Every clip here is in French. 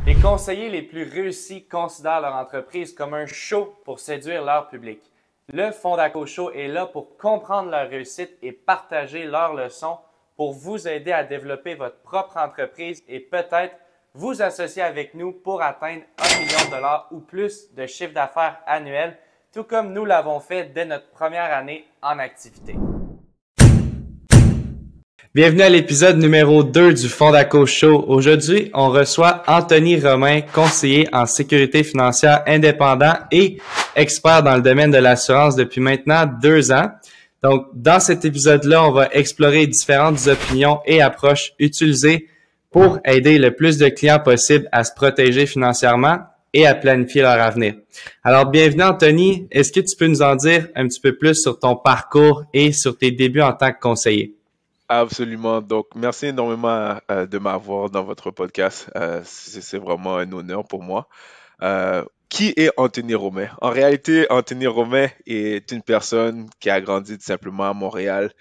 Les conseillers les plus réussis considèrent leur entreprise comme un show pour séduire leur public. Le Fondaco Show est là pour comprendre leur réussite et partager leurs leçons pour vous aider à développer votre propre entreprise et peut-être vous associer avec nous pour atteindre 1 million de dollars ou plus de chiffre d'affaires annuel, tout comme nous l'avons fait dès notre première année en activité. Bienvenue à l'épisode numéro 2 du Fondaco Show. Aujourd'hui, on reçoit Anthony Romain, conseiller en sécurité financière indépendant et expert dans le domaine de l'assurance depuis maintenant 2 ans. Donc, dans cet épisode-là, on va explorer différentes opinions et approches utilisées pour aider le plus de clients possible à se protéger financièrement et à planifier leur avenir. Alors, bienvenue Anthony. Est-ce que tu peux nous en dire un petit peu plus sur ton parcours et sur tes débuts en tant que conseiller? Absolument. Donc, merci énormément de m'avoir dans votre podcast. C'est vraiment un honneur pour moi. Qui est Anthony Romain? En réalité, Anthony Romain est une personne qui a grandi tout simplement à Montréal,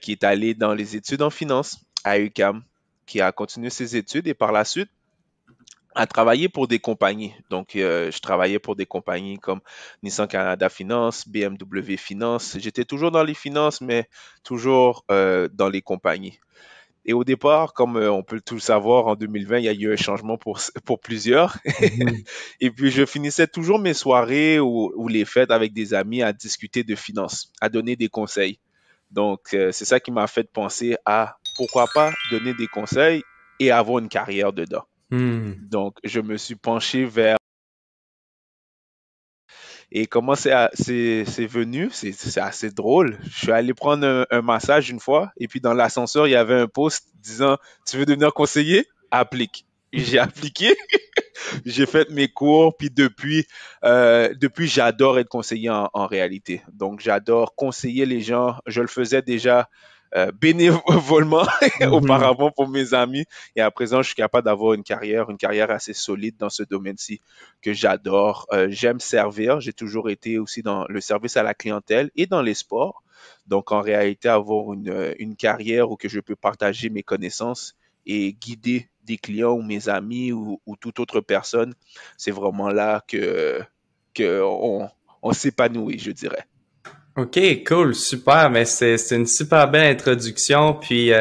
qui est allé dans les études en finance à UQAM, qui a continué ses études et par la suite à travailler pour des compagnies. Donc, je travaillais pour des compagnies comme Nissan Canada Finance, BMW Finance. J'étais toujours dans les finances, mais toujours dans les compagnies. Et au départ, comme on peut tout le savoir, en 2020, il y a eu un changement pour plusieurs. Mhm. Et puis, je finissais toujours mes soirées ou les fêtes avec des amis à discuter de finances, à donner des conseils. Donc, c'est ça qui m'a fait penser à pourquoi pas donner des conseils et avoir une carrière dedans. Hmm. Donc, je me suis penché vers... Et comment c'est venu, c'est assez drôle. Je suis allé prendre un massage une fois, et puis dans l'ascenseur, il y avait un post disant, tu veux devenir conseiller? Applique. J'ai appliqué, j'ai fait mes cours, puis depuis j'adore être conseiller en réalité. Donc, j'adore conseiller les gens. Je le faisais déjà bénévolement Mhm. auparavant pour mes amis. Et à présent, je suis capable d'avoir une carrière assez solide dans ce domaine-ci que j'adore. J'aime servir. J'ai toujours été aussi dans le service à la clientèle et dans les sports. Donc, en réalité, avoir une carrière où que je peux partager mes connaissances et guider des clients ou mes amis ou toute autre personne, c'est vraiment là que on s'épanouit, je dirais. OK, cool, super, mais c'est une super belle introduction, puis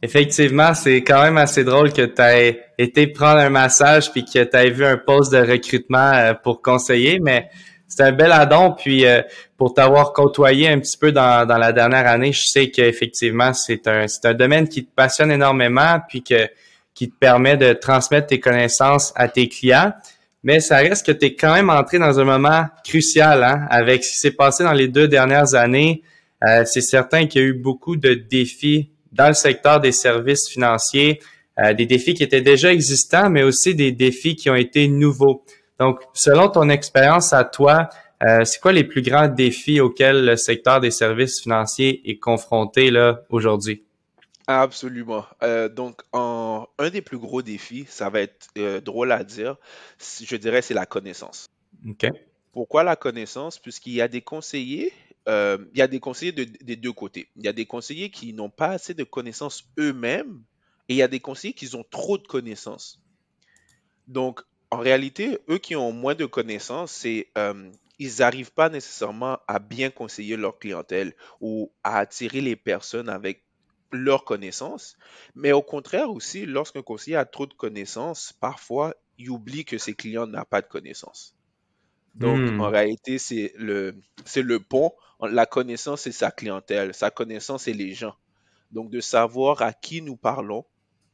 effectivement, c'est quand même assez drôle que tu aies été prendre un massage puis que tu aies vu un poste de recrutement pour conseiller, mais c'est un bel addon, puis pour t'avoir côtoyé un petit peu dans la dernière année, je sais qu'effectivement, c'est un domaine qui te passionne énormément, puis qui te permet de transmettre tes connaissances à tes clients. Mais ça reste que tu es quand même entré dans un moment crucial, hein, avec ce qui s'est passé dans les 2 dernières années. C'est certain qu'il y a eu beaucoup de défis dans le secteur des services financiers, des défis qui étaient déjà existants, mais aussi des défis qui ont été nouveaux. Donc, selon ton expérience à toi, c'est quoi les plus grands défis auxquels le secteur des services financiers est confronté là aujourd'hui? Absolument. Donc, un des plus gros défis, ça va être drôle à dire, je dirais, c'est la connaissance. OK. Pourquoi la connaissance? Puisqu'il y a des conseillers, il y a des conseillers des deux côtés. Il y a des conseillers qui n'ont pas assez de connaissances eux-mêmes et il y a des conseillers qui ont trop de connaissances. Donc, en réalité, eux qui ont moins de connaissances, ils n'arrivent pas nécessairement à bien conseiller leur clientèle ou à attirer les personnes avec leurs connaissances. Mais au contraire aussi, lorsqu'un conseiller a trop de connaissances, parfois, il oublie que ses clients n'ont pas de connaissances. Donc, en Hmm. réalité, c'est le pont entre la connaissance et sa clientèle, sa connaissance et les gens. Donc, de savoir à qui nous parlons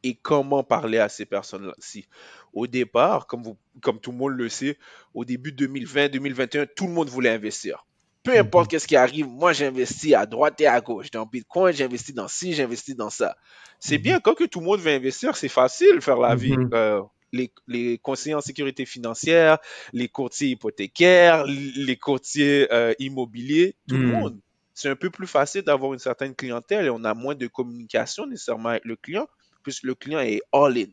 et comment parler à ces personnes-ci. Au départ, comme tout le monde le sait, au début 2020, 2021, tout le monde voulait investir. Peu importe Mhm. qu'est-ce qui arrive, moi j'investis à droite et à gauche. Dans Bitcoin, j'investis dans ci, j'investis dans ça. C'est Mhm. bien, quand que tout le monde veut investir, c'est facile de faire la vie. Mhm. Les conseillers en sécurité financière, les courtiers hypothécaires, les courtiers immobiliers, tout le Hmm. monde. C'est un peu plus facile d'avoir une certaine clientèle et on a moins de communication nécessairement avec le client, puisque le client est all-in.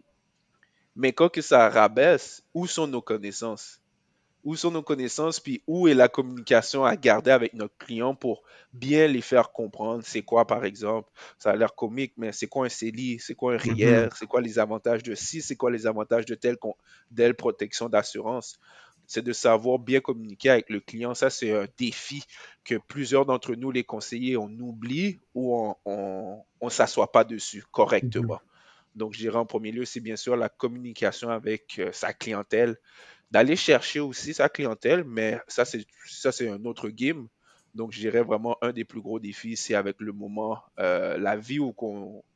Mais quand que ça rabaisse, où sont nos connaissances? Où sont nos connaissances, puis où est la communication à garder avec notre client pour bien les faire comprendre. C'est quoi, par exemple, ça a l'air comique, mais c'est quoi un CELI, c'est quoi un RIER, Mhm. c'est quoi les avantages de ci, c'est quoi les avantages de telle protection d'assurance. C'est de savoir bien communiquer avec le client. Ça, c'est un défi que plusieurs d'entre nous, les conseillers, on oublie ou on s'assoit pas dessus Mhm. correctement. Donc, je dirais en premier lieu, c'est bien sûr la communication avec sa clientèle, d'aller chercher aussi sa clientèle, mais ça c'est un autre game. Donc, je dirais vraiment un des plus gros défis, c'est avec le moment, la vie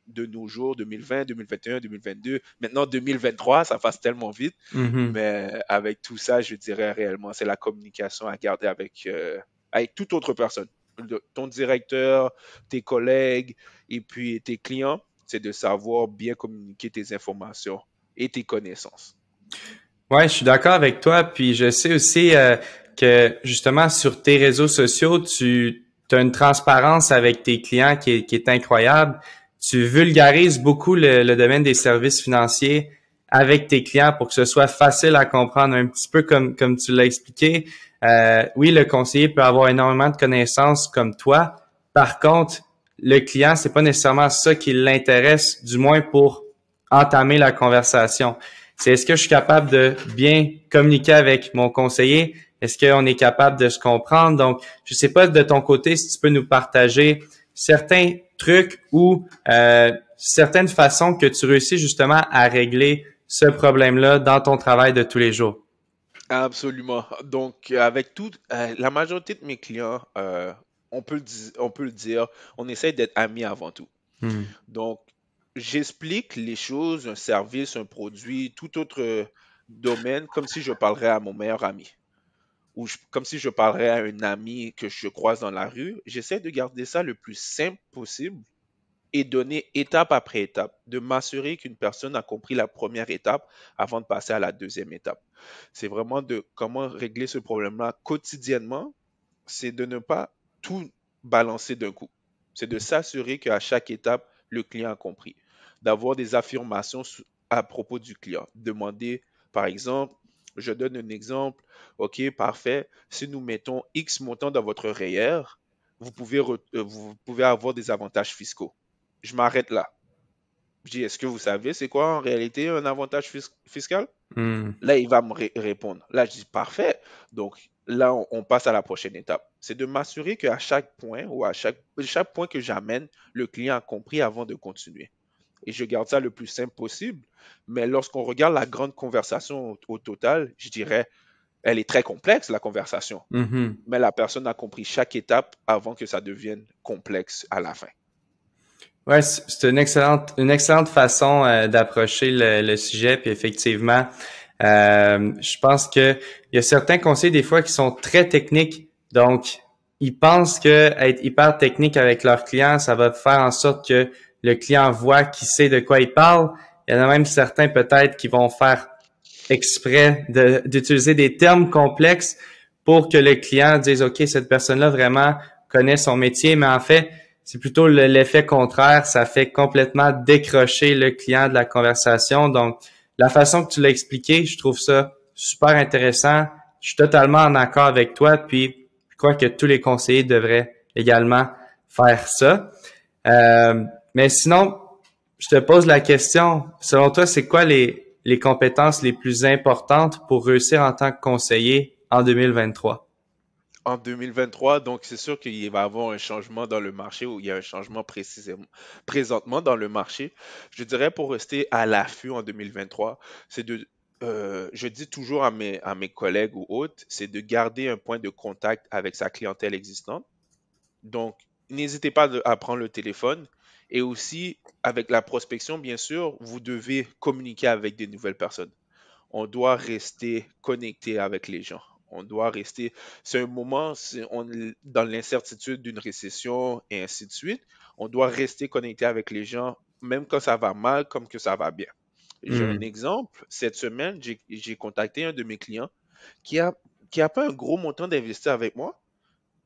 de nos jours, 2020, 2021, 2022, maintenant 2023, ça passe tellement vite. Mhm. Mais avec tout ça, je dirais réellement, c'est la communication à garder avec toute autre personne. Ton directeur, tes collègues et puis tes clients, c'est de savoir bien communiquer tes informations et tes connaissances. Ouais, je suis d'accord avec toi. Puis je sais aussi que justement sur tes réseaux sociaux, tu as une transparence avec tes clients qui est incroyable. Tu vulgarises beaucoup le domaine des services financiers avec tes clients pour que ce soit facile à comprendre, un petit peu comme tu l'as expliqué. Oui, le conseiller peut avoir énormément de connaissances comme toi. Par contre, le client, c'est pas nécessairement ça qui l'intéresse, du moins pour entamer la conversation. C'est est-ce que je suis capable de bien communiquer avec mon conseiller? Est-ce qu'on est capable de se comprendre? Donc, je sais pas de ton côté si tu peux nous partager certains trucs ou certaines façons que tu réussis justement à régler ce problème-là dans ton travail de tous les jours. Absolument. Donc, avec la majorité de mes clients, on peut le dire, on essaie d'être amis avant tout. Hmm. Donc, j'explique les choses, un service, un produit, tout autre domaine, comme si je parlerais à mon meilleur ami comme si je parlerais à un ami que je croise dans la rue. J'essaie de garder ça le plus simple possible et donner étape après étape, de m'assurer qu'une personne a compris la première étape avant de passer à la deuxième étape. C'est vraiment de comment régler ce problème-là quotidiennement, c'est de ne pas tout balancer d'un coup. C'est de s'assurer qu'à chaque étape, le client a compris. D'avoir des affirmations à propos du client. Demander, par exemple, je donne un exemple, OK, parfait, si nous mettons X montant dans votre REER, vous pouvez avoir des avantages fiscaux. Je m'arrête là. Je dis, est-ce que vous savez c'est quoi en réalité un avantage fiscal? Hmm. Là, il va me répondre. Là, je dis parfait. Donc là, on passe à la prochaine étape. C'est de m'assurer qu'à chaque point ou chaque point que j'amène, le client a compris avant de continuer. Et je garde ça le plus simple possible. Mais lorsqu'on regarde la grande conversation au total, je dirais, elle est très complexe, la conversation. Mhm. Mais la personne a compris chaque étape avant que ça devienne complexe à la fin. Ouais, c'est une excellente façon d'approcher le sujet. Puis effectivement, je pense que il y a certains conseils des fois qui sont très techniques. Donc, ils pensent que être hyper technique avec leurs clients, ça va faire en sorte que le client voit qu'il sait de quoi il parle. Il y en a même certains peut-être qui vont faire exprès d'utiliser des termes complexes pour que le client dise, OK, cette personne-là vraiment connaît son métier, mais en fait, c'est plutôt l'effet contraire. Ça fait complètement décrocher le client de la conversation. Donc, la façon que tu l'as expliqué, je trouve ça super intéressant. Je suis totalement en accord avec toi. Puis, je crois que tous les conseillers devraient également faire ça. Mais sinon, je te pose la question. Selon toi, c'est quoi les compétences les plus importantes pour réussir en tant que conseiller en 2023? En 2023, donc c'est sûr qu'il va y avoir un changement dans le marché ou il y a un changement présentement dans le marché. Je dirais pour rester à l'affût en 2023, je dis toujours à mes collègues ou autres, c'est de garder un point de contact avec sa clientèle existante. Donc, n'hésitez pas à prendre le téléphone et aussi avec la prospection, bien sûr, vous devez communiquer avec des nouvelles personnes. On doit rester connecté avec les gens. On doit rester. C'est un moment, on est dans l'incertitude d'une récession et ainsi de suite. On doit rester connecté avec les gens, même quand ça va mal, comme que ça va bien. J'ai un Hmm. exemple. Cette semaine, j'ai contacté un de mes clients qui a, qui a pas un gros montant d'investir avec moi,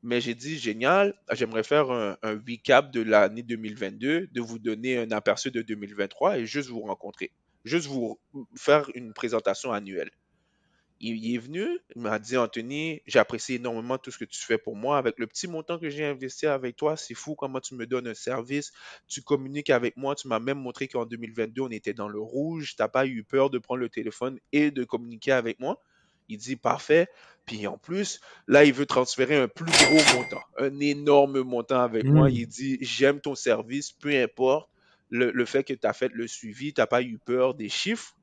mais j'ai dit, génial, j'aimerais faire un recap de l'année 2022, de vous donner un aperçu de 2023 et juste vous rencontrer, juste vous faire une présentation annuelle. Il est venu, il m'a dit, Anthony, j'apprécie énormément tout ce que tu fais pour moi. Avec le petit montant que j'ai investi avec toi, c'est fou comment tu me donnes un service. Tu communiques avec moi. Tu m'as même montré qu'en 2022, on était dans le rouge. Tu n'as pas eu peur de prendre le téléphone et de communiquer avec moi. Il dit, parfait. Puis en plus, là, il veut transférer un plus gros montant, un énorme montant avec moi. Hmm. Il dit, j'aime ton service, peu importe le fait que tu as fait le suivi, tu n'as pas eu peur des chiffres,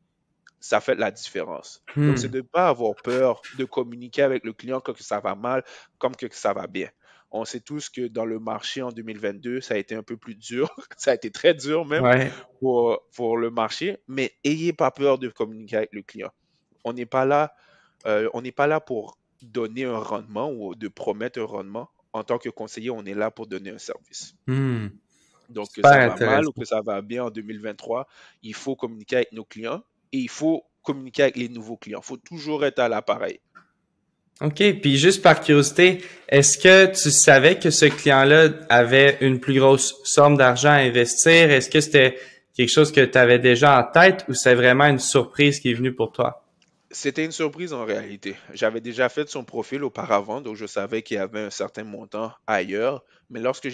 ça fait la différence. Donc, c'est Hmm. de ne pas avoir peur de communiquer avec le client quand que ça va mal, comme que ça va bien. On sait tous que dans le marché en 2022, ça a été un peu plus dur. Ça a été très dur même Ouais. pour le marché, mais ayez pas peur de communiquer avec le client. On n'est pas là, on n'est pas là pour donner un rendement ou de promettre un rendement. En tant que conseiller, on est là pour donner un service. Hmm. Donc, que Super ça va mal ou intéressant. que ça va bien en 2023, il faut communiquer avec nos clients et il faut communiquer avec les nouveaux clients. Il faut toujours être à l'appareil. OK. Puis juste par curiosité, est-ce que tu savais que ce client-là avait une plus grosse somme d'argent à investir? Est-ce que c'était quelque chose que tu avais déjà en tête ou c'est vraiment une surprise qui est venue pour toi? C'était une surprise en réalité. J'avais déjà fait son profil auparavant, donc je savais qu'il y avait un certain montant ailleurs. Mais lorsque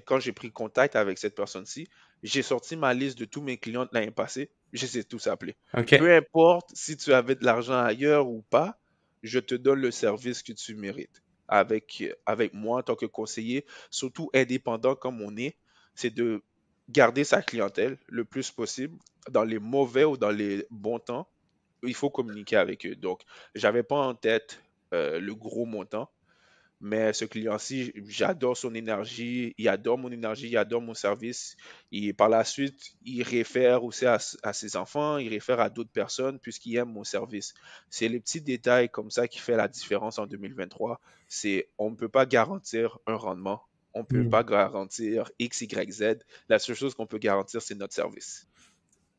quand j'ai pris contact avec cette personne-ci, j'ai sorti ma liste de tous mes clients de l'année passée. Je les ai tous appelés. OK. Peu importe si tu avais de l'argent ailleurs ou pas, je te donne le service que tu mérites. Avec moi en tant que conseiller, surtout indépendant comme on est, c'est de garder sa clientèle le plus possible dans les mauvais ou dans les bons temps il faut communiquer avec eux. Donc, j'avais pas en tête le gros montant, mais ce client-ci, j'adore son énergie, il adore mon énergie, il adore mon service. Et par la suite, il réfère aussi à ses enfants, il réfère à d'autres personnes puisqu'il aime mon service. C'est les petits détails comme ça qui fait la différence en 2023. On ne peut pas garantir un rendement, on ne peut Hmm. pas garantir X, Y, Z. La seule chose qu'on peut garantir, c'est notre service.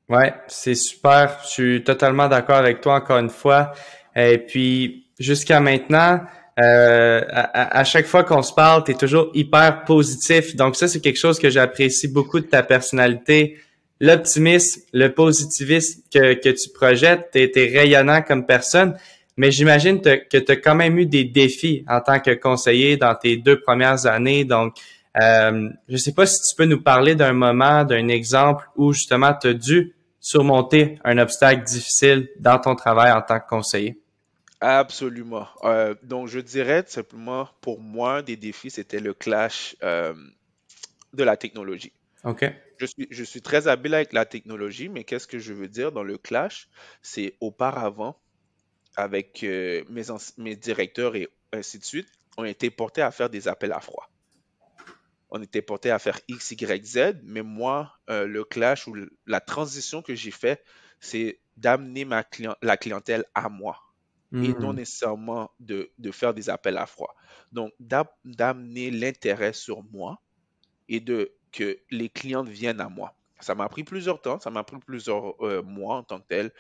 Ouais, c'est super. Je suis totalement d'accord avec toi encore une fois. Et puis, jusqu'à maintenant, à chaque fois qu'on se parle, tu es toujours hyper positif. Donc ça, c'est quelque chose que j'apprécie beaucoup de ta personnalité. L'optimisme, le positivisme que tu projettes, t'es rayonnant comme personne. Mais j'imagine que tu as quand même eu des défis en tant que conseiller dans tes 2 premières années. Donc, je sais pas si tu peux nous parler d'un moment, d'un exemple où justement tu as dû surmonter un obstacle difficile dans ton travail en tant que conseiller. Absolument. Donc, je dirais tout simplement, pour moi, des défis, c'était le clash de la technologie. OK. Je suis très habile avec la technologie, mais qu'est-ce que je veux dire dans le clash? C'est auparavant, avec mes directeurs et ainsi de suite, on était portés à faire des appels à froid. On était porté à faire X, Y, Z, mais moi, le clash ou la transition que j'ai fait, c'est d'amener la clientèle à moi et non Hmm. nécessairement de faire des appels à froid. Donc, d'amener l'intérêt sur moi et que les clients viennent à moi. Ça m'a pris plusieurs temps, ça m'a pris plusieurs mois en tant que tel.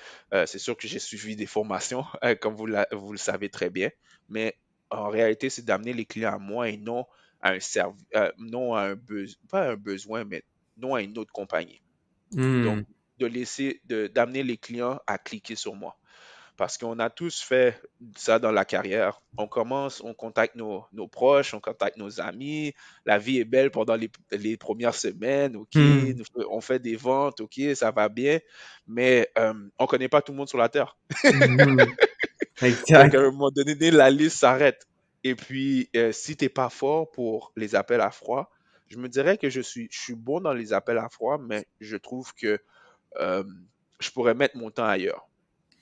C'est sûr que j'ai suivi des formations, comme vous le savez très bien, mais en réalité, c'est d'amener les clients à moi et non à un service, non à un besoin, pas un besoin, mais non à une autre compagnie. Donc, Hmm. d'amener les clients à cliquer sur moi. Parce qu'on a tous fait ça dans la carrière. On commence, on contacte nos proches, on contacte nos amis. La vie est belle pendant les premières semaines, OK. Hmm. On fait des ventes, OK, ça va bien. Mais on ne connaît pas tout le monde sur la Terre. Mhm. Donc, à Exact. un moment donné, la liste s'arrête. Et puis, si tu n'es pas fort pour les appels à froid, je me dirais que je suis bon dans les appels à froid, mais je trouve que euh, je pourrais mettre mon temps ailleurs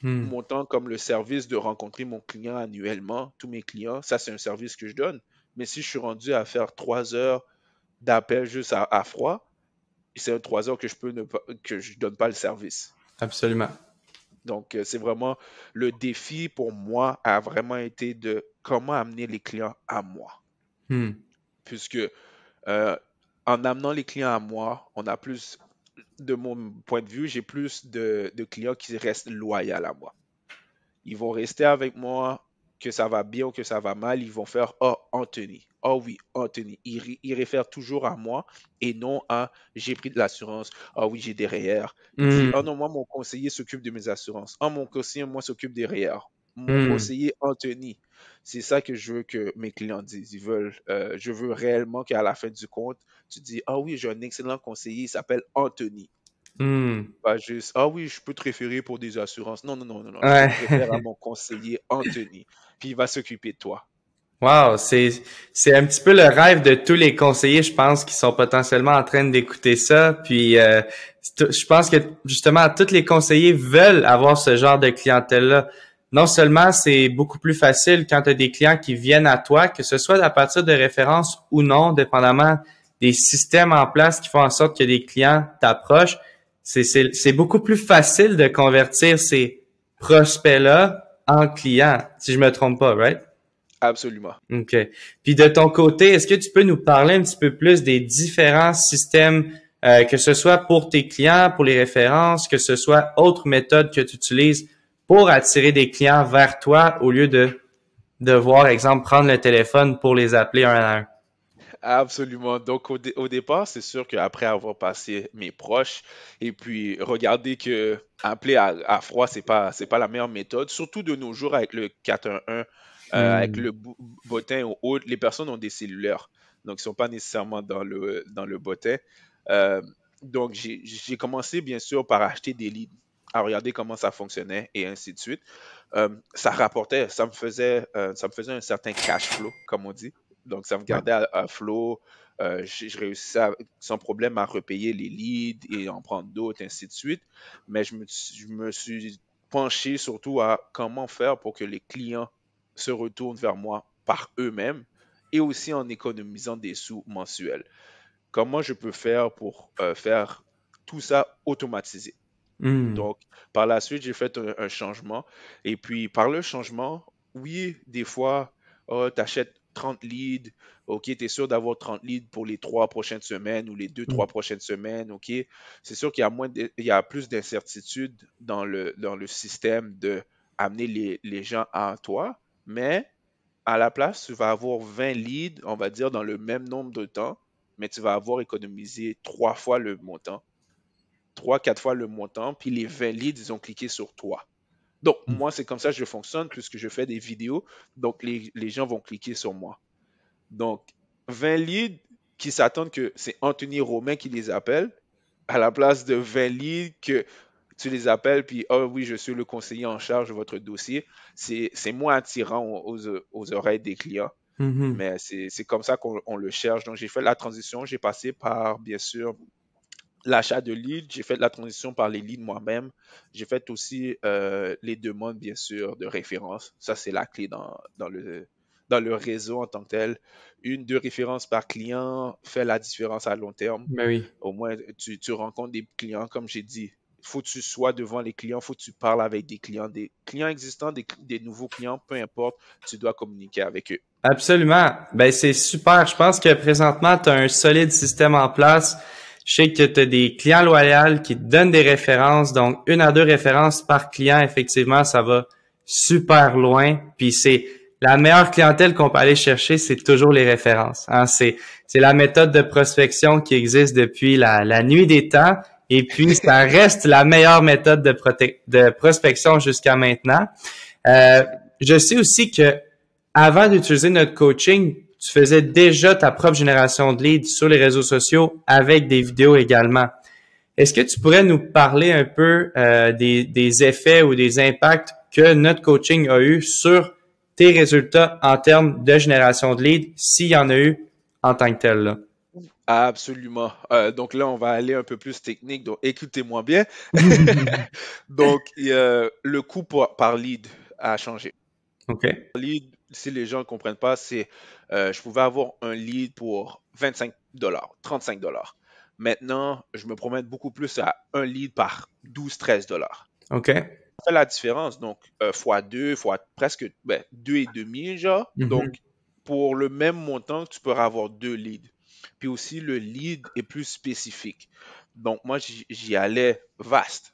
Hmm. mon temps comme le service de rencontrer mon client annuellement, tous mes clients, ça c'est un service que je donne. Mais si je suis rendu à faire 3 heures d'appel juste à froid, c'est un 3 heures que je peux ne pas, que je donne pas le service. Absolument. Donc, c'est vraiment le défi pour moi a vraiment été de comment amener les clients à moi. Hmm. Puisque euh, en amenant les clients à moi, on a plus, de mon point de vue, j'ai plus de clients qui restent loyaux à moi. Ils vont rester avec moi, que ça va bien ou que ça va mal, ils vont faire Oh, Anthony. oh oui, Anthony. Il réfère toujours à moi et non à j'ai pris de l'assurance. Ah oui, j'ai des REER. Il dit, oh Hmm, non, moi, mon conseiller s'occupe de mes assurances. Oh, mon conseiller, moi, s'occupe des REER. Mon hmm, conseiller, Anthony. C'est ça que je veux que mes clients disent. Je veux réellement qu'à la fin du compte, tu dis, ah oui, j'ai un excellent conseiller, il s'appelle Anthony. hmm. Pas juste, ah oui, je peux te référer pour des assurances. Non, non, non, non, non, je te Ouais. réfère à mon conseiller Anthony, puis il va s'occuper de toi. Wow, c'est un petit peu le rêve de tous les conseillers, je pense, qui sont potentiellement en train d'écouter ça. Puis je pense que justement, tous les conseillers veulent avoir ce genre de clientèle-là. Non seulement c'est beaucoup plus facile quand tu as des clients qui viennent à toi, que ce soit à partir de références ou non, dépendamment des systèmes en place qui font en sorte que des clients t'approchent. C'est beaucoup plus facile de convertir ces prospects-là en clients, si je me trompe pas, right? Absolument. OK. Puis de ton côté, est-ce que tu peux nous parler un petit peu plus des différents systèmes, que ce soit pour tes clients, pour les références, que ce soit autres méthodes que tu utilises pour attirer des clients vers toi au lieu de devoir, exemple, prendre le téléphone pour les appeler un à un? Absolument. Donc, au départ, c'est sûr qu'après avoir passé mes proches et puis regarder que appeler à froid, c'est pas la meilleure méthode, surtout de nos jours avec le 411, avec Hmm. le bottin ou autre, les personnes ont des cellulaires. Donc, ils sont pas nécessairement dans le bottin. Euh, donc, j'ai commencé, bien sûr, par acheter des leads, à regarder comment ça fonctionnait et ainsi de suite. Ça rapportait, ça me faisait un certain cash flow, comme on dit. Donc, ça me Ouais. gardait à flot. Je réussissais sans problème à repayer les leads et en prendre d'autres, ainsi de suite. Mais je me suis penché surtout à comment faire pour que les clients se retournent vers moi par eux-mêmes et aussi en économisant des sous mensuels. Comment je peux faire pour faire tout ça automatisé? Hmm. Donc, par la suite, j'ai fait un changement. Et puis, par le changement, oui, des fois, tu achètes 30 leads. OK, tu es sûr d'avoir 30 leads pour les 3 prochaines semaines ou les deux, Hmm. 3 prochaines semaines. OK, c'est sûr qu'il y a il y a plus d'incertitude dans le système de amener les gens à toi. Mais à la place, tu vas avoir 20 leads, on va dire, dans le même nombre de temps, mais tu vas avoir économisé 3 fois le montant, 3, 4 fois le montant, puis les 20 leads, ils ont cliqué sur toi. Donc, moi, c'est comme ça que je fonctionne, puisque je fais des vidéos. Donc, les gens vont cliquer sur moi. Donc, 20 leads qui s'attendent que c'est Anthony Romain qui les appelle, à la place de 20 leads que tu les appelles, puis, oh oui, je suis le conseiller en charge de votre dossier. C'est moins attirant aux oreilles des clients. Mhm. Mais c'est comme ça qu'on on le cherche. Donc, j'ai fait la transition. J'ai passé par, bien sûr, l'achat de leads, j'ai fait la transition par les leads moi-même. J'ai fait aussi les demandes, bien sûr, de référence. Ça, c'est la clé dans le réseau en tant que tel. Une, deux références par client fait la différence à long terme. Ben oui. Au moins, tu rencontres des clients, comme j'ai dit. Il faut que tu sois devant les clients, il faut que tu parles avec des clients existants, des nouveaux clients, peu importe, tu dois communiquer avec eux. Absolument. Ben, c'est super. Je pense que présentement, tu as un solide système en place. Je sais que tu as des clients loyaux qui te donnent des références. Donc, 1 à 2 références par client, effectivement, ça va super loin. Puis c'est la meilleure clientèle qu'on peut aller chercher, c'est toujours les références. Hein. C'est la méthode de prospection qui existe depuis la nuit des temps. Et puis, ça reste la meilleure méthode de prospection jusqu'à maintenant. Euh, Absolument. je sais aussi que avant d'utiliser notre coaching, tu faisais déjà ta propre génération de leads sur les réseaux sociaux avec des vidéos également. Est-ce que tu pourrais nous parler un peu des effets ou des impacts que notre coaching a eu sur tes résultats en termes de génération de leads, s'il y en a eu en tant que tel, là? Absolument. Donc là, on va aller un peu plus technique. Donc, écoutez-moi bien. Donc, le coût par lead a changé. OK. Lead, si les gens ne comprennent pas, c'est je pouvais avoir un lead pour 25 $, 35 $. Maintenant, je me promène beaucoup plus à un lead par 12, 13 $. OK. Ça fait la différence. Donc, fois 2, fois presque ben, 2,5, genre. Mhm. Donc, pour le même montant, tu pourras avoir deux leads. Puis aussi, le lead est plus spécifique. Donc, moi, j'y allais vaste.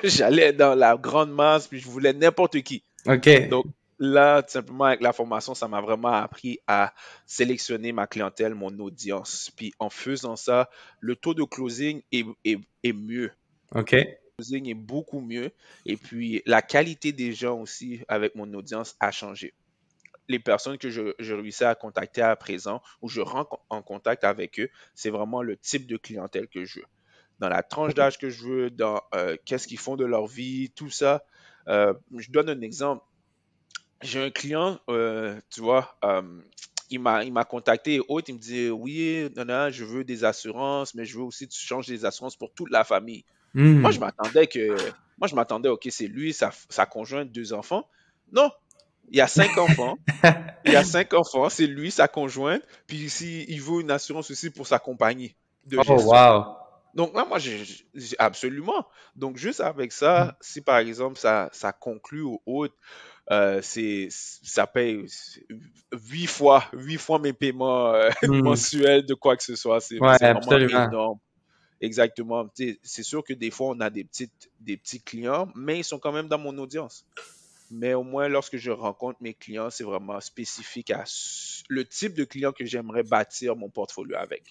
J'allais dans la grande masse, puis je voulais n'importe qui. Donc, OK. là, tout simplement, avec la formation, ça m'a vraiment appris à sélectionner ma clientèle, mon audience. Puis en faisant ça, le taux de closing est mieux. OK. Closing est beaucoup mieux. Et puis, la qualité des gens aussi avec mon audience a changé. Les personnes que je réussis à contacter à présent, ou je rentre en contact avec eux, c'est vraiment le type de clientèle que je veux. Dans la tranche d'âge que je veux, dans qu'est-ce qu'ils font de leur vie, tout ça. Je donne un exemple. J'ai un client, tu vois, il m'a contacté et autres, il me dit, oui, nana, je veux des assurances, mais je veux aussi que tu changes des assurances pour toute la famille. Moi, je Hmm. m'attendais que, moi, je m'attendais, ok, c'est lui, sa conjointe, 2 enfants. Non, il y a 5 enfants. Il y a 5 enfants, c'est lui, sa conjointe, puis ici, il veut une assurance aussi pour sa compagnie de Oh, gestion. wow. Donc là, moi, absolument. Donc, juste avec ça, si par exemple, ça conclut ou autre, ça paye 8 fois mes paiements Hmm. mensuels de quoi que ce soit. Ouais, C'est vraiment absolument. énorme. Exactement. Tu sais, c'est sûr que des fois, on a des petits clients, mais ils sont quand même dans mon audience. Mais au moins, lorsque je rencontre mes clients, c'est vraiment spécifique à le type de client que j'aimerais bâtir mon portfolio avec.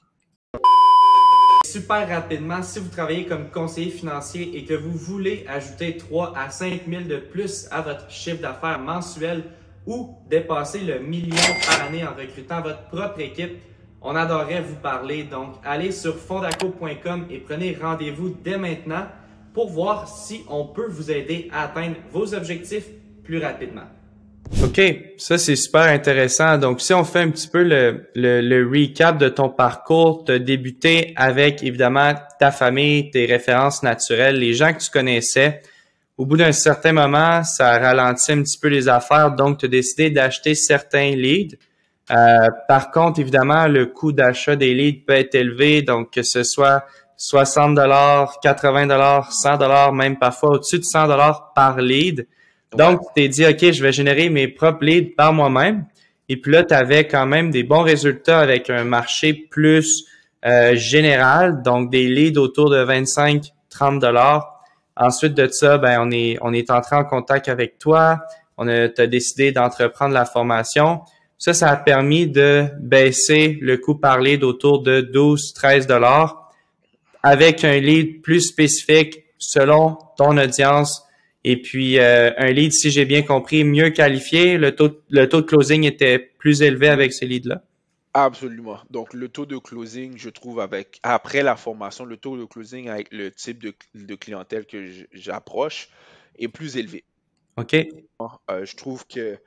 Super rapidement, si vous travaillez comme conseiller financier et que vous voulez ajouter 3 à 5 000 de plus à votre chiffre d'affaires mensuel ou dépasser le million par année en recrutant votre propre équipe, on adorerait vous parler. Donc, allez sur fondaco.com et prenez rendez-vous dès maintenant pour voir si on peut vous aider à atteindre vos objectifs plus rapidement. OK, ça c'est super intéressant. Donc, si on fait un petit peu le recap de ton parcours, tu as débuté avec évidemment ta famille, tes références naturelles, les gens que tu connaissais. Au bout d'un certain moment, ça a ralenti un petit peu les affaires, donc tu as décidé d'acheter certains leads. Par contre, évidemment, le coût d'achat des leads peut être élevé, donc que ce soit 60 $, 80 $, 100 même parfois au-dessus de 100 par lead. Ouais, Donc, tu t'es dit, OK, je vais générer mes propres leads par moi-même. Et puis là, tu avais quand même des bons résultats avec un marché plus général, donc des leads autour de 25-30 $. Ensuite de ça, ben on est entré en contact avec toi. T'as décidé d'entreprendre la formation. Ça a permis de baisser le coût par lead autour de 12-13 $ avec un lead plus spécifique selon ton audience. Et puis, un lead, si j'ai bien compris, mieux qualifié, le taux de closing était plus élevé avec ces leads-là. absolument. Donc, le taux de closing, je trouve, après la formation, le taux de closing avec le type de clientèle que j'approche est plus élevé. OK? Je trouve que,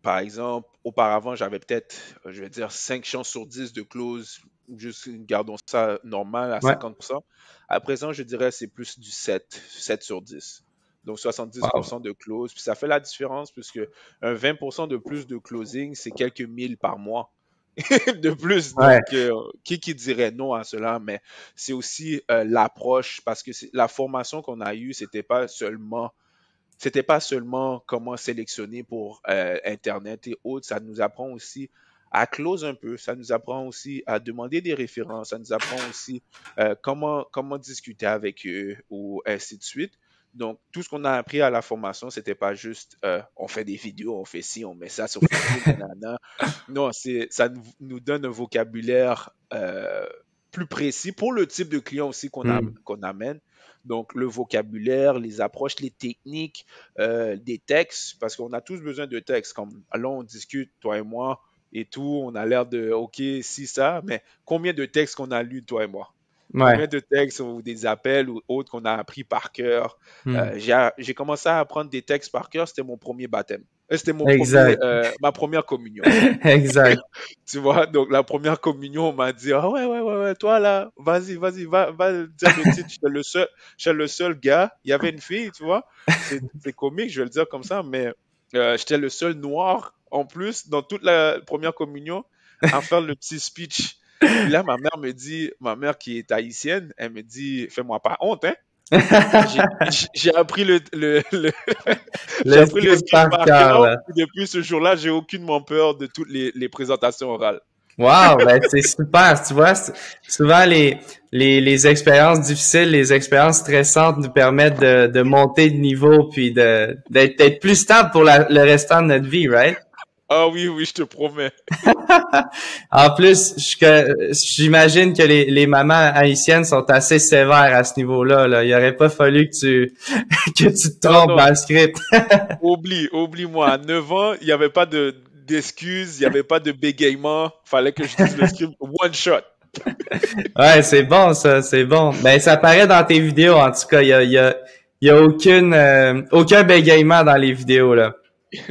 par exemple, auparavant, j'avais peut-être, je vais dire, 5 chances sur 10 de close, juste gardons ça normal à Ouais. 50%. À présent, je dirais c'est plus du 7 sur 10. Donc Wow. 70% de close. Puis ça fait la différence puisque un 20% de plus de closing, c'est quelques mille par mois de plus. Ouais. Donc, qui dirait non à cela? Mais c'est aussi l'approche parce que la formation qu'on a eue, c'était pas seulement comment sélectionner pour Internet et autres, ça nous apprend aussi à close un peu, ça nous apprend aussi à demander des références, ça nous apprend aussi comment discuter avec eux ou ainsi de suite. Donc, tout ce qu'on a appris à la formation, c'était pas juste on fait des vidéos, on fait ci, on met ça sur Facebook, nanana. Non, ça nous donne un vocabulaire plus précis pour le type de client aussi Hmm. qu'on amène. Donc, le vocabulaire, les approches, les techniques, des textes, parce qu'on a tous besoin de textes. Comme là, on discute, toi et moi, et tout, on a l'air de OK, si ça, mais combien de textes qu'on a lus, toi et moi? Ouais. Combien de textes ou des appels ou autres qu'on a appris par cœur? Hmm. J'ai commencé à apprendre des textes par cœur, c'était mon premier baptême. C'était Exact. ma première communion. Exact. Tu vois, donc la première communion, on m'a dit, ah ouais, ouais, ouais, ouais, toi là, vas-y, va dire le titre, j'étais le seul gars. Il y avait une fille, tu vois, c'est comique, je vais le dire comme ça, mais j'étais le seul noir en plus dans toute la première communion à faire le petit speech. Puis là, ma mère qui est haïtienne, elle me dit, fais-moi pas honte, hein. J'ai appris j'ai Le appris le script script par par cœur, cœur. là. Puis depuis ce jour-là, j'ai aucunement peur de toutes les présentations orales. Wow, ben c'est super. Tu vois, souvent les expériences difficiles, les expériences stressantes nous permettent de monter de niveau puis d'être plus stable pour le restant de notre vie, right? Ah oui, oui, je te promets. En plus, j'imagine que les mamans haïtiennes sont assez sévères à ce niveau-là. Là. Il aurait pas fallu que que tu te Non, trompes non, dans le script. oublie-moi. À 9 ans, il n'y avait pas d'excuses, il n'y avait pas de bégaiement. Fallait que je dise le script one shot. Ouais, c'est bon ça, c'est bon. Ben ça paraît dans tes vidéos en tout cas. Il y a aucun bégaiement dans les vidéos là.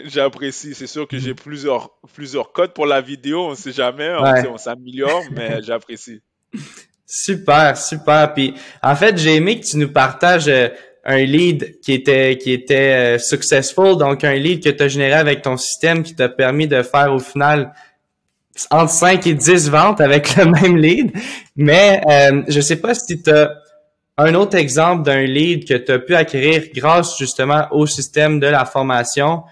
J'apprécie. C'est sûr que j'ai plusieurs codes pour la vidéo. On sait jamais. Ouais. On s'améliore, mais j'apprécie. Super, super. Puis en fait, j'ai aimé que tu nous partages un lead qui était successful, donc un lead que tu as généré avec ton système qui t'a permis de faire au final entre 5 et 10 ventes avec le même lead. Mais je sais pas si tu as un autre exemple d'un lead que tu as pu acquérir grâce justement au système de la formation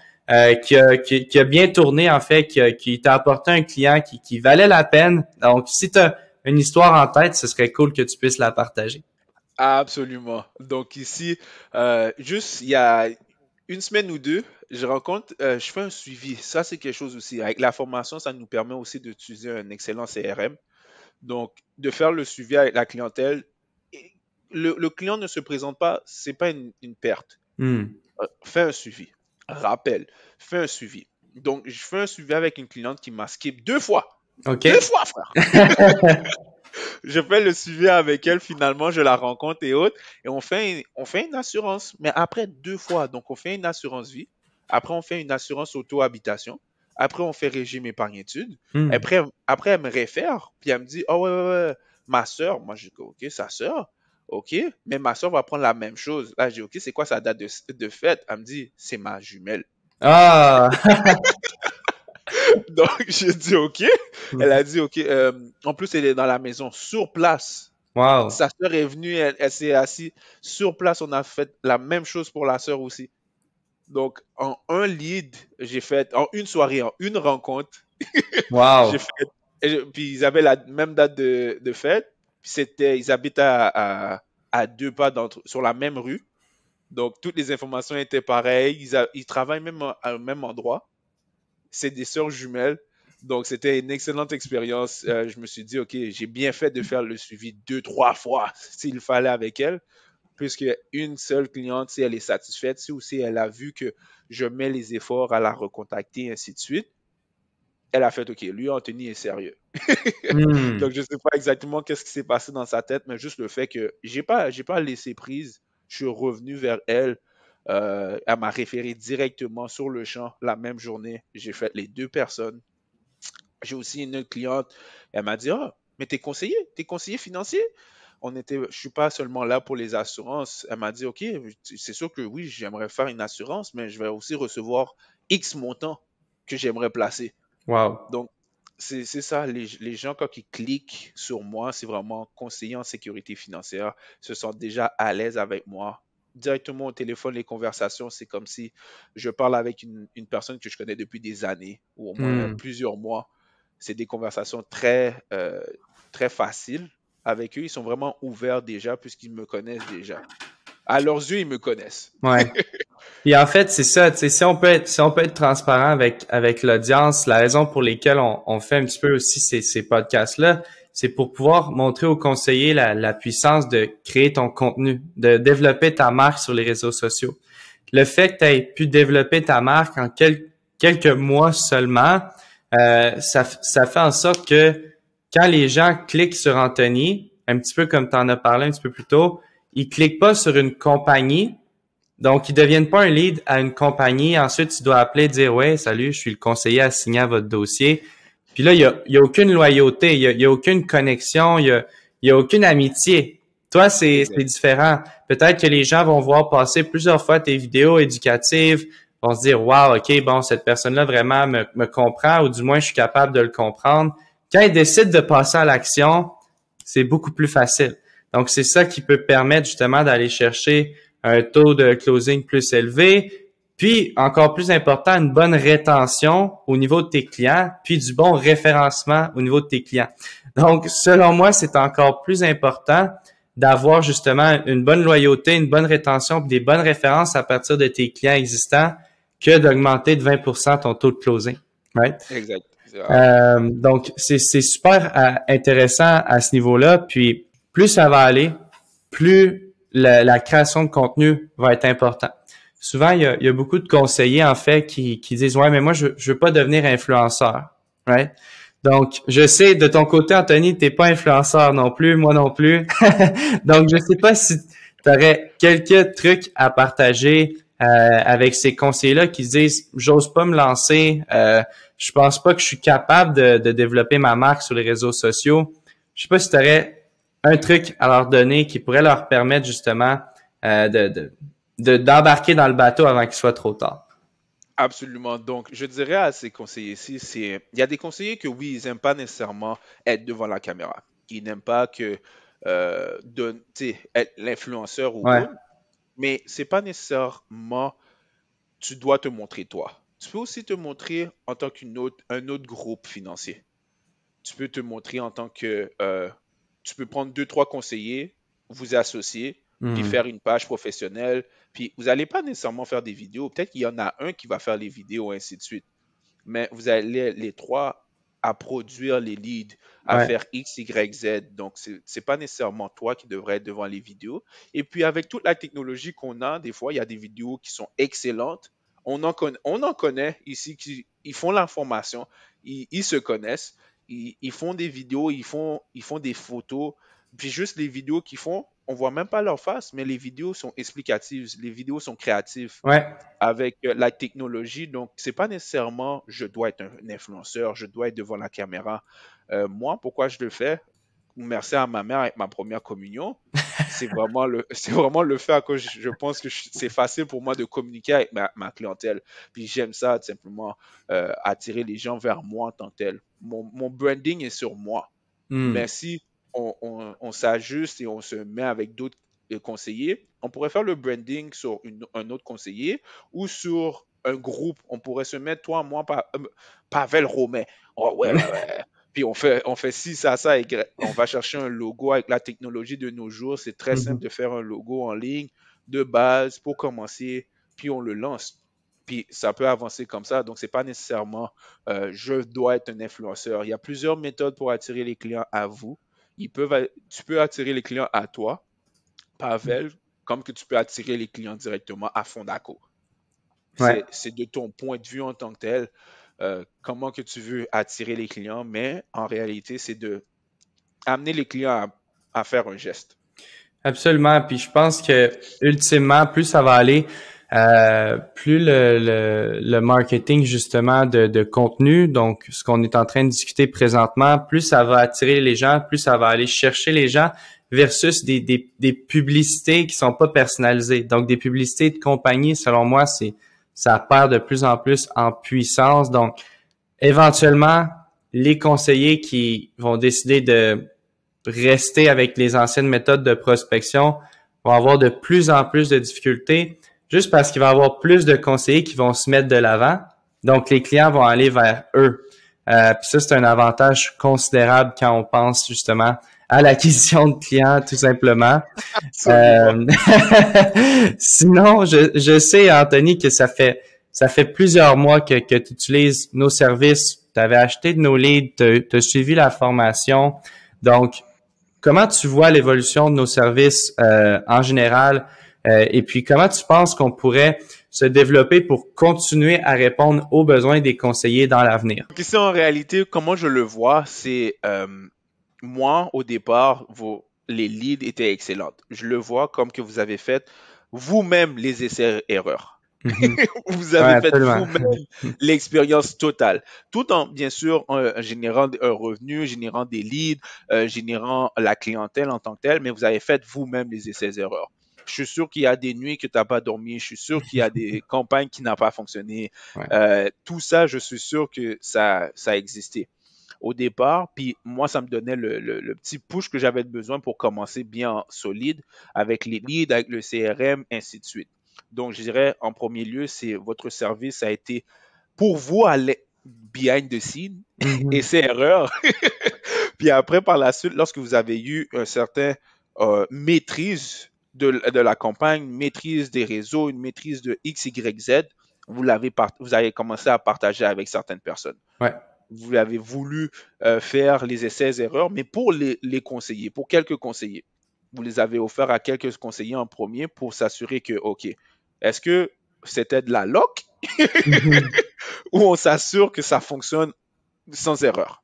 qui a bien tourné en fait, qui t'a apporté un client qui valait la peine. Donc, si tu as une histoire en tête, ce serait cool que tu puisses la partager. Absolument. Donc ici, juste il y a une semaine ou deux, je fais un suivi. Ça, c'est quelque chose aussi. Avec la formation, ça nous permet aussi d'utiliser un excellent CRM. Donc, de faire le suivi avec la clientèle. Et le client ne se présente pas, c'est pas une perte. Hmm. Fais un suivi. Rappel, fais un suivi. Donc, je fais un suivi avec une cliente qui m'a skip 2 fois. OK? 2 fois, frère. Je fais le suivi avec elle, finalement, je la rencontre et autres, et on fait une assurance, mais après 2 fois. Donc, on fait une assurance vie, après, on fait une assurance auto-habitation, après, on fait régime épargne-études, Hmm. après, elle me réfère, puis elle me dit, oh ouais, ouais, ouais, ma soeur, moi, je dis, ok, sa soeur, ok, mais ma soeur va prendre la même chose. Là, je dis, ok, c'est quoi sa date de fête? Elle me dit, c'est ma jumelle. Ah! Donc, j'ai dit, ok. Elle a dit, ok. En plus, elle est dans la maison, sur place. Wow. Sa sœur est venue, elle s'est assise sur place. On a fait la même chose pour la sœur aussi. Donc, en un lead, j'ai fait, en une soirée, en une rencontre, j'ai Wow. fait, puis ils avaient la même date de fête. Puis ils habitent à 2 pas sur la même rue. Donc, toutes les informations étaient pareilles. Ils travaillent même au même endroit. C'est des sœurs jumelles. Donc, c'était une excellente expérience. Je me suis dit, OK, j'ai bien fait de faire le suivi 2, 3 fois s'il fallait avec elle, puisque une seule cliente, si elle est satisfaite, si aussi elle a vu que je mets les efforts à la recontacter, ainsi de suite, elle a fait, OK, lui, Anthony est sérieux. Donc, Hmm. je ne sais pas exactement qu'est-ce qui s'est passé dans sa tête, mais juste le fait que j'ai pas laissé prise. Je suis revenu vers elle. Elle m'a référé directement sur le champ la même journée. J'ai fait les 2 personnes. J'ai aussi une autre cliente. Elle m'a dit, ah, mais t'es conseiller financier? Je suis pas seulement là pour les assurances. Elle m'a dit, OK, c'est sûr que oui, j'aimerais faire une assurance, mais je vais aussi recevoir X montant que j'aimerais placer. Wow. Donc, c'est ça, les gens, quand ils cliquent sur moi, c'est vraiment conseiller en sécurité financière, se sentent déjà à l'aise avec moi. Directement au téléphone, les conversations, c'est comme si je parle avec une personne que je connais depuis des années, ou au moins Hmm. plusieurs mois. C'est des conversations très faciles avec eux. Ils sont vraiment ouverts déjà, puisqu'ils me connaissent déjà. À leurs yeux, ils me connaissent. Ouais. Puis en fait, c'est ça, tu sais, si on peut être transparent avec l'audience, la raison pour laquelle on fait un petit peu aussi ces podcasts-là, c'est pour pouvoir montrer aux conseillers la puissance de créer ton contenu, de développer ta marque sur les réseaux sociaux. Le fait que tu aies pu développer ta marque en quelques mois seulement, ça fait en sorte que quand les gens cliquent sur Anthony, un petit peu comme tu en as parlé un petit peu plus tôt, ils cliquent pas sur une compagnie, donc, ils deviennent pas un lead à une compagnie. Ensuite, tu dois appeler et dire, ouais, salut, je suis le conseiller assigné à votre dossier. Puis là, il y a aucune loyauté, il y a aucune connexion, il y a aucune amitié. Toi, c'est Exact. différent. Peut-être que les gens vont voir passer plusieurs fois tes vidéos éducatives, vont se dire, wow, OK, bon, cette personne-là vraiment me comprend, ou du moins, je suis capable de le comprendre. Quand ils décident de passer à l'action, c'est beaucoup plus facile. Donc, c'est ça qui peut permettre justement d'aller chercher un taux de closing plus élevé. Puis, encore plus important, une bonne rétention au niveau de tes clients, puis du bon référencement au niveau de tes clients. Donc, selon moi, c'est encore plus important d'avoir justement une bonne loyauté, une bonne rétention, puis des bonnes références à partir de tes clients existants que d'augmenter de 20% ton taux de closing. Right? Exact. Donc, c'est super intéressant à ce niveau-là. Puis, plus ça va aller, plus la création de contenu va être important. Souvent, il y a beaucoup de conseillers, en fait, qui disent « Ouais, mais moi, je veux pas devenir influenceur. » Right? Donc, je sais, de ton côté, Anthony, t'es pas influenceur non plus, moi non plus. Donc, je sais pas si tu aurais quelques trucs à partager avec ces conseillers-là qui se disent « J'ose pas me lancer, je pense pas que je suis capable de développer ma marque sur les réseaux sociaux. » Je sais pas si tu aurais un truc à leur donner qui pourrait leur permettre justement d'embarquer dans le bateau avant qu'il soit trop tard. Absolument. Donc, je dirais à ces conseillers-ci, il y a des conseillers que oui, ils n'aiment pas nécessairement être devant la caméra. Ils n'aiment pas que être l'influenceur ou Ouais. autre, mais c'est pas nécessairement tu dois te montrer toi. Tu peux aussi te montrer en tant un autre groupe financier. Tu peux te montrer en tant que tu peux prendre deux, trois conseillers, vous associer, puis faire une page professionnelle. Puis vous n'allez pas nécessairement faire des vidéos. Peut-être qu'il y en a un qui va faire les vidéos, ainsi de suite. Mais vous allez les trois à produire les leads, à Ouais. faire X, Y, Z. Donc, c'est pas nécessairement toi qui devrais être devant les vidéos. Et puis, avec toute la technologie qu'on a, des fois, il y a des vidéos qui sont excellentes. On en connaît ici qui ils font l'information, ils se connaissent, ils font des vidéos, ils font des photos. Puis juste les vidéos qu'ils font, on voit même pas leur face, mais les vidéos sont explicatives, les vidéos sont créatives Ouais. avec la technologie. Donc, c'est pas nécessairement je dois être un influenceur, je dois être devant la caméra. Moi, pourquoi je le fais? Merci à ma mère avec ma première communion. C'est vraiment le fait que je pense que c'est facile pour moi de communiquer avec ma clientèle. Puis j'aime ça, tout simplement, attirer les gens vers moi en tant que tel. Mon branding est sur moi. Mais si on s'ajuste et on se met avec d'autres conseillers, on pourrait faire le branding sur un autre conseiller ou sur un groupe. On pourrait se mettre, toi, moi, Pavel Romain. Oh, ouais, ouais, ouais. Puis on fait ci, ça, on va chercher un logo avec la technologie de nos jours. C'est très simple de faire un logo en ligne de base pour commencer, puis on le lance. Puis ça peut avancer comme ça. Donc, c'est pas nécessairement je dois être un influenceur. Il y a plusieurs méthodes pour attirer les clients à vous. Tu peux attirer les clients à toi, Pavel, comme que tu peux attirer les clients directement à Fondaco. Ouais. C'est de ton point de vue en tant que tel, comment que tu veux attirer les clients, mais en réalité, c'est de amener les clients à faire un geste. Absolument. Puis je pense que ultimement, plus ça va aller, plus le marketing justement de contenu, donc ce qu'on est en train de discuter présentement, plus ça va attirer les gens, plus ça va aller chercher les gens versus des publicités qui sont pas personnalisées. Donc des publicités de compagnie, selon moi, ça perd de plus en plus en puissance. Donc éventuellement, les conseillers qui vont décider de rester avec les anciennes méthodes de prospection vont avoir de plus en plus de difficultés juste parce qu'il va y avoir plus de conseillers qui vont se mettre de l'avant. Donc, les clients vont aller vers eux. Puis ça, c'est un avantage considérable quand on pense justement à l'acquisition de clients, tout simplement. Sinon, je sais, Anthony, que ça fait plusieurs mois que tu utilises nos services. Tu avais acheté de nos leads, tu as suivi la formation. Donc, comment tu vois l'évolution de nos services en général et puis comment tu penses qu'on pourrait se développer pour continuer à répondre aux besoins des conseillers dans l'avenir? Donc ici, en réalité, comment je le vois, c'est moi, au départ, les leads étaient excellentes. Je le vois comme que vous avez fait vous-même les essais-erreurs. Vous Ouais, avez fait absolument. vous-même l'expérience totale, tout en, bien sûr, générant un revenu, générant des leads, générant la clientèle en tant que telle, mais vous avez fait vous-même les essais-erreurs. Je suis sûr qu'il y a des nuits que tu n'as pas dormi, je suis sûr qu'il y a des campagnes qui n'ont pas fonctionné. Ouais. Tout ça, je suis sûr que ça a existé au départ. Puis moi, ça me donnait le petit push que j'avais besoin pour commencer bien solide avec les leads, avec le CRM, ainsi de suite. Donc, je dirais, en premier lieu, c'est votre service a été pour vous behind the scene et Mhm. ses erreurs. Puis après, par la suite, lorsque vous avez eu un certain maîtrise de la campagne, une maîtrise des réseaux, une maîtrise de X, Y, Z, vous avez commencé à partager avec certaines personnes. Ouais. Vous avez voulu faire les essais-erreurs, mais pour les conseillers, pour quelques conseillers. Vous les avez offerts à quelques conseillers en premier pour s'assurer que, OK, est-ce que c'était de la loc Mhm. ou on s'assure que ça fonctionne sans erreur?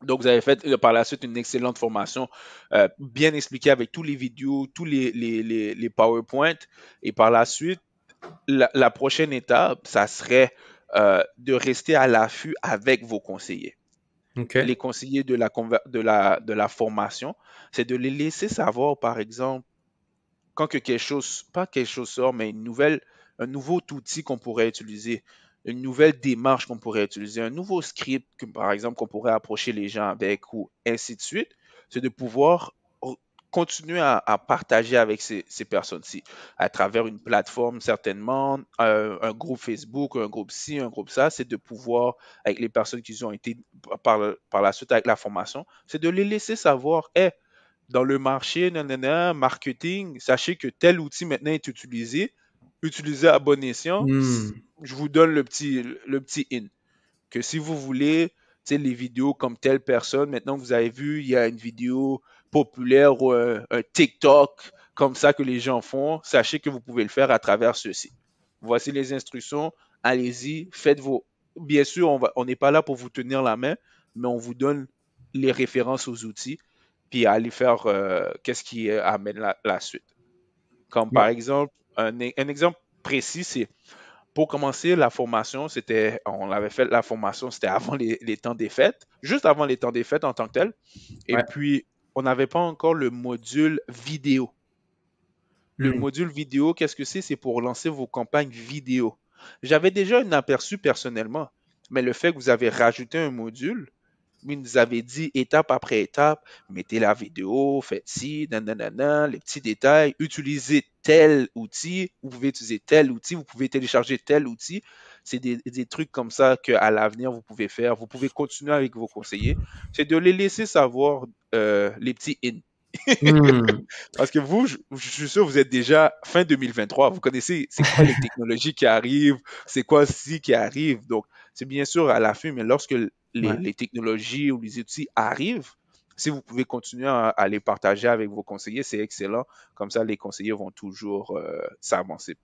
Donc, vous avez fait par la suite une excellente formation, bien expliquée avec tous les vidéos, tous les PowerPoint. Et par la suite, la prochaine étape, ça serait de rester à l'affût avec vos conseillers. OK. Les conseillers de la formation, c'est de les laisser savoir, par exemple, quand que quelque chose, pas quelque chose sort, mais un nouveau outil qu'on pourrait utiliser, une nouvelle démarche qu'on pourrait utiliser, un nouveau script, par exemple, qu'on pourrait approcher les gens avec ou ainsi de suite, c'est de pouvoir continuer à partager avec ces personnes-ci à travers une plateforme certainement, un groupe Facebook, un groupe ci, un groupe ça, c'est de pouvoir, avec les personnes qui ont été par la suite avec la formation, c'est de les laisser savoir, hey, dans le marché, nanana, marketing, sachez que tel outil maintenant est utilisé. Utilisez à bon escient. Hmm. Je vous donne le petit in. Que si vous voulez, tu sais, les vidéos comme telle personne, maintenant que vous avez vu, il y a une vidéo populaire ou un TikTok comme ça que les gens font, sachez que vous pouvez le faire à travers ceci. Voici les instructions. Allez-y, faites vos. Bien sûr, on n'est pas là pour vous tenir la main, mais on vous donne les références aux outils puis aller faire qu'est-ce qui amène la suite. Comme par Ouais. exemple, un exemple précis, c'est pour commencer la formation, on avait fait la formation, c'était avant les temps des fêtes, juste avant les temps des fêtes en tant que tel. Et Ouais. puis, on n'avait pas encore le module vidéo. Le Hmm. module vidéo, qu'est-ce que c'est? C'est pour lancer vos campagnes vidéo. J'avais déjà un aperçu personnellement, mais le fait que vous avez rajouté un module, il nous avait dit étape après étape, mettez la vidéo, faites ci, nanana, les petits détails, utilisez tel outil, vous pouvez utiliser tel outil, vous pouvez télécharger tel outil. C'est des trucs comme ça qu'à l'avenir, vous pouvez faire. Vous pouvez continuer avec vos conseillers. C'est de les laisser savoir les petits in. Hmm. Parce que vous, je suis sûr, vous êtes déjà fin 2023. Vous connaissez c'est quoi les technologies qui arrivent, c'est quoi ci qui arrive. Donc, c'est bien sûr à l'affût, mais lorsque Ouais. les technologies ou les outils arrivent, si vous pouvez continuer à les partager avec vos conseillers, c'est excellent. Comme ça, les conseillers vont toujours s'avancer.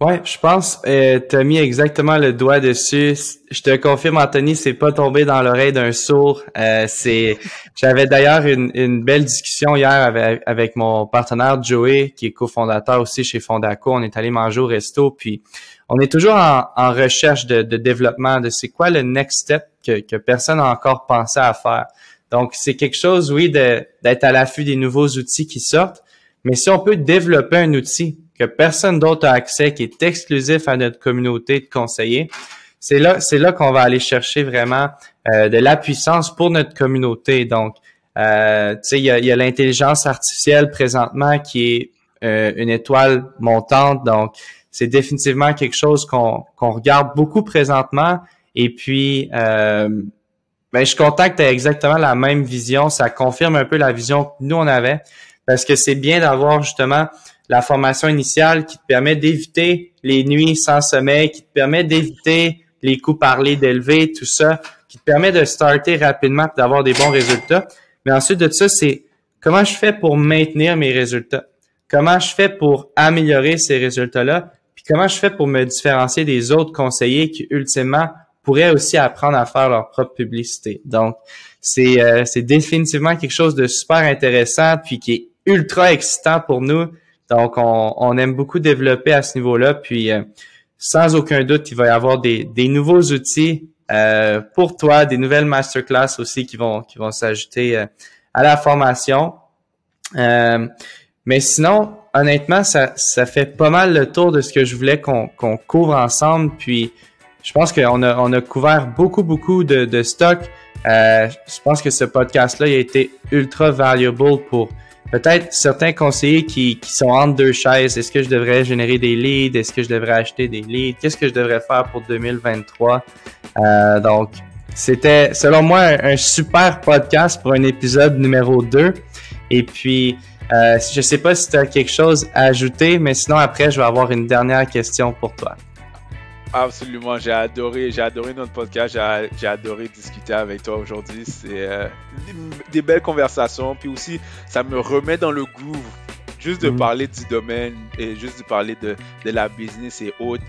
Ouais, je pense t'as mis exactement le doigt dessus. Je te confirme, Anthony, c'est pas tombé dans l'oreille d'un sourd. J'avais d'ailleurs une belle discussion hier avec mon partenaire Joey, qui est cofondateur aussi chez Fondaco. On est allé manger au resto, puis on est toujours en recherche de développement, de c'est quoi le next step que personne n'a encore pensé à faire. Donc, c'est quelque chose, oui, d'être à l'affût des nouveaux outils qui sortent, mais si on peut développer un outil que personne d'autre a accès, qui est exclusif à notre communauté de conseillers, c'est là qu'on va aller chercher vraiment de la puissance pour notre communauté. Donc, tu sais, il y a l'intelligence artificielle présentement qui est une étoile montante. Donc, c'est définitivement quelque chose qu'on regarde beaucoup présentement. Et puis, ben, je suis content que tu aies exactement la même vision. Ça confirme un peu la vision que nous, on avait. Parce que c'est bien d'avoir justement la formation initiale qui te permet d'éviter les nuits sans sommeil, qui te permet d'éviter les coups parlés d'élevés, tout ça, qui te permet de starter rapidement et d'avoir des bons résultats. Mais ensuite de ça, c'est comment je fais pour maintenir mes résultats? Comment je fais pour améliorer ces résultats-là? Puis comment je fais pour me différencier des autres conseillers qui, ultimement, pourraient aussi apprendre à faire leur propre publicité. Donc, c'est définitivement quelque chose de super intéressant puis qui est ultra excitant pour nous. Donc, on aime beaucoup développer à ce niveau-là. Puis, sans aucun doute, il va y avoir des nouveaux outils pour toi, des nouvelles masterclass aussi qui vont s'ajouter à la formation. Mais sinon, honnêtement, ça fait pas mal le tour de ce que je voulais qu'on couvre ensemble. Puis, je pense qu'on a couvert beaucoup de stock. Je pense que ce podcast-là il a été ultra valuable pour peut-être certains conseillers qui sont entre deux chaises. Est-ce que je devrais générer des leads? Est-ce que je devrais acheter des leads? Qu'est-ce que je devrais faire pour 2023? Donc, c'était, selon moi, un super podcast pour un épisode numéro 2. Et puis, je sais pas si tu as quelque chose à ajouter, mais sinon, après, je vais avoir une dernière question pour toi. Absolument, j'ai adoré notre podcast, j'ai adoré discuter avec toi aujourd'hui. C'est des belles conversations, puis aussi ça me remet dans le groove. Juste de parler du domaine et juste de parler de la business et autres.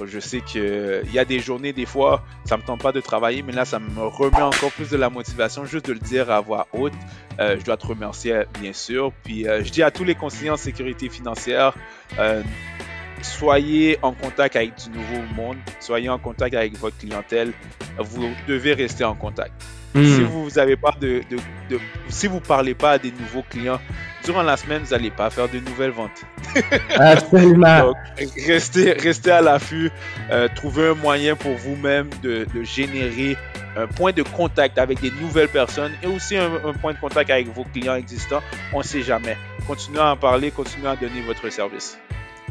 Je sais qu'il y a des journées, des fois, ça me tente pas de travailler, mais là, ça me remet encore plus de la motivation juste de le dire à voix haute. Je dois te remercier, bien sûr. Puis, je dis à tous les conseillers en sécurité financière, soyez en contact avec du nouveau monde, soyez en contact avec votre clientèle. Vous devez rester en contact. Si vous avez pas si vous parlez pas à des nouveaux clients durant la semaine, vous n'allez pas faire de nouvelles ventes. Absolument. Donc, restez à l'affût. Trouvez un moyen pour vous-même de générer un point de contact avec des nouvelles personnes et aussi un point de contact avec vos clients existants. On ne sait jamais. Continuez à en parler, continuez à donner votre service.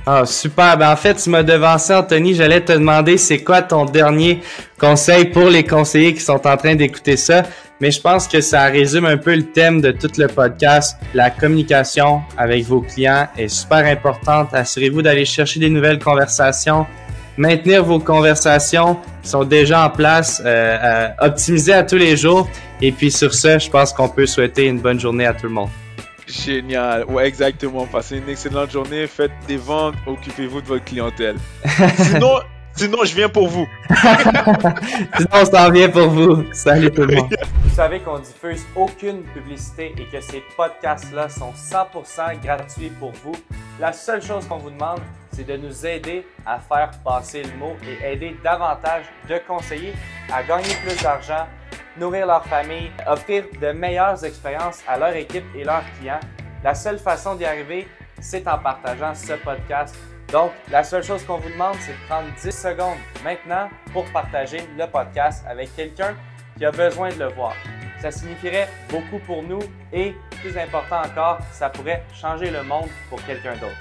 Ah, super. Ben, en fait, tu m'as devancé, Anthony. J'allais te demander c'est quoi ton dernier conseil pour les conseillers qui sont en train d'écouter ça. Mais je pense que ça résume un peu le thème de tout le podcast. La communication avec vos clients est super importante. Assurez-vous d'aller chercher des nouvelles conversations, maintenir vos conversations qui sont déjà en place, optimiser à tous les jours. Et puis sur ce, je pense qu'on peut souhaiter une bonne journée à tout le monde. Génial, ouais, exactement. Passez une excellente journée, faites des ventes, occupez-vous de votre clientèle. Sinon, je viens pour vous. Sinon, on s'en vient pour vous. Salut tout le monde. Vous savez qu'on diffuse aucune publicité et que ces podcasts-là sont 100% gratuits pour vous. La seule chose qu'on vous demande, c'est de nous aider à faire passer le mot et aider davantage de conseillers à gagner plus d'argent, nourrir leur famille, offrir de meilleures expériences à leur équipe et leurs clients. La seule façon d'y arriver, c'est en partageant ce podcast. Donc, la seule chose qu'on vous demande, c'est de prendre 10 secondes maintenant pour partager le podcast avec quelqu'un qui a besoin de le voir. Ça signifierait beaucoup pour nous et, plus important encore, ça pourrait changer le monde pour quelqu'un d'autre.